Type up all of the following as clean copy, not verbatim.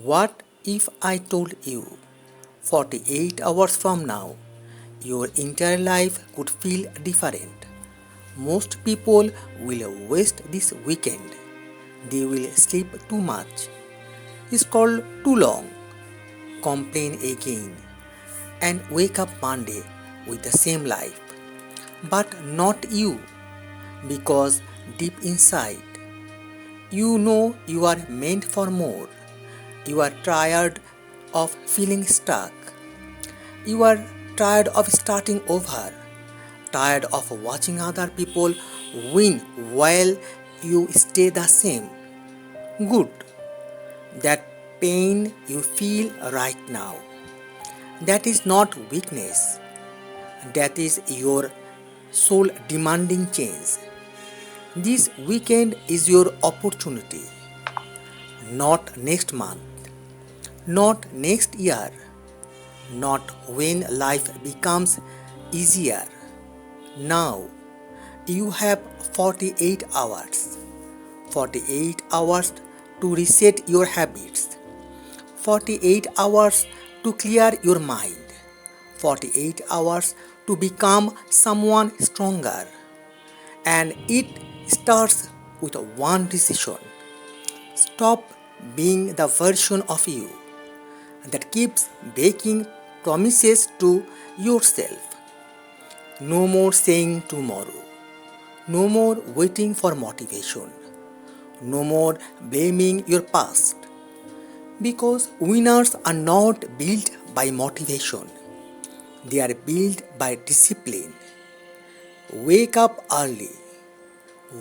What if I told you 48 hours from now your entire life could feel different? Most people will waste this weekend. They will sleep too much, scroll too long, complain again, and wake up Monday with the same life. But not you, because deep inside, you know you are meant for more. You are tired of feeling stuck. You are tired of starting over, tired of watching other people win while you stay the same. Good. That pain you feel right now. That is not weakness. That is your soul demanding change. This weekend is your opportunity. Not next month, not next year, not when life becomes easier. Now you have 48 hours. 48 hours to reset your habits. 48 hours to clear your mind. 48 hours to become someone stronger. And it starts with one decision. Stop being the version of you that keeps making promises to yourself. No more saying tomorrow. No more waiting for motivation. No more blaming your past. Because winners are not built by motivation. They are built by discipline. Wake up early.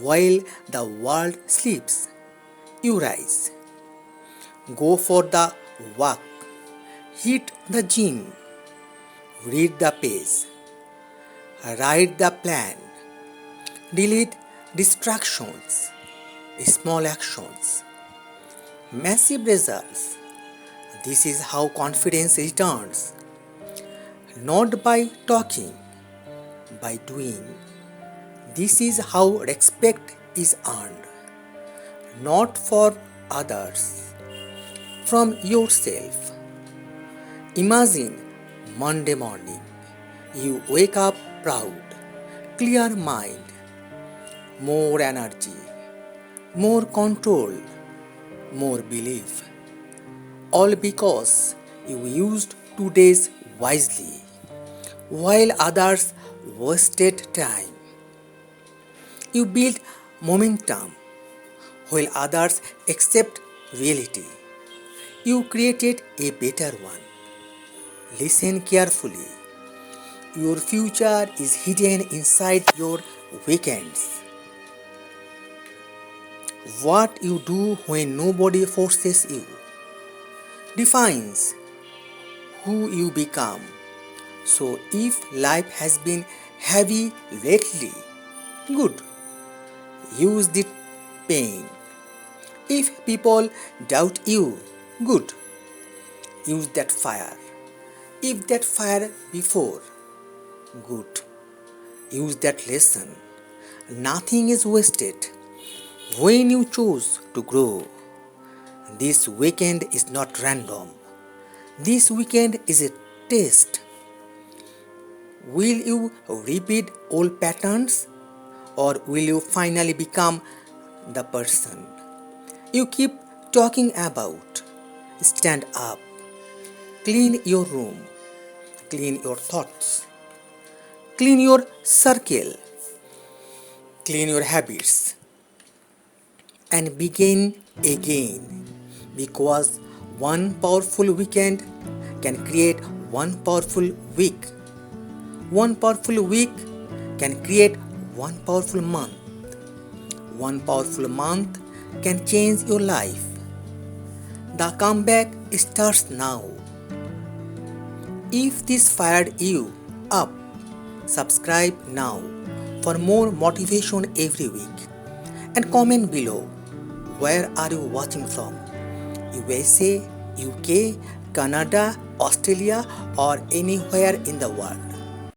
While the world sleeps, you rise. Go for the walk. Hit the gym. Read the page. Write the plan. Delete distractions. Small actions. Massive results. This is how confidence returns. Not by talking, by doing. This is how respect is earned. Not for others, from yourself. Imagine Monday morning. You wake up proud, clear mind, more energy, more control, more belief. All because you used 2 days wisely, while others wasted time. You built momentum, while others accept reality. You created a better one. Listen carefully. Your future is hidden inside your weekends. What you do when nobody forces you defines who you become. So if life has been heavy lately, good. Use the pain. If people doubt you, good. Use that fire. If that fire before, good. Use that lesson. Nothing is wasted when you choose to grow. This weekend is not random. This weekend is a test. Will you repeat old patterns, or will you finally become the person you keep talking about? Stand up. Clean your room. Clean your thoughts. Clean your circle. Clean your habits. And begin again. Because one powerful weekend can create one powerful week. One powerful week can create one powerful month. One powerful month can change your life. The comeback starts now. If this fired you up, subscribe now for more motivation every week. And comment below, where are you watching from? USA, UK, Canada, Australia, or anywhere in the world?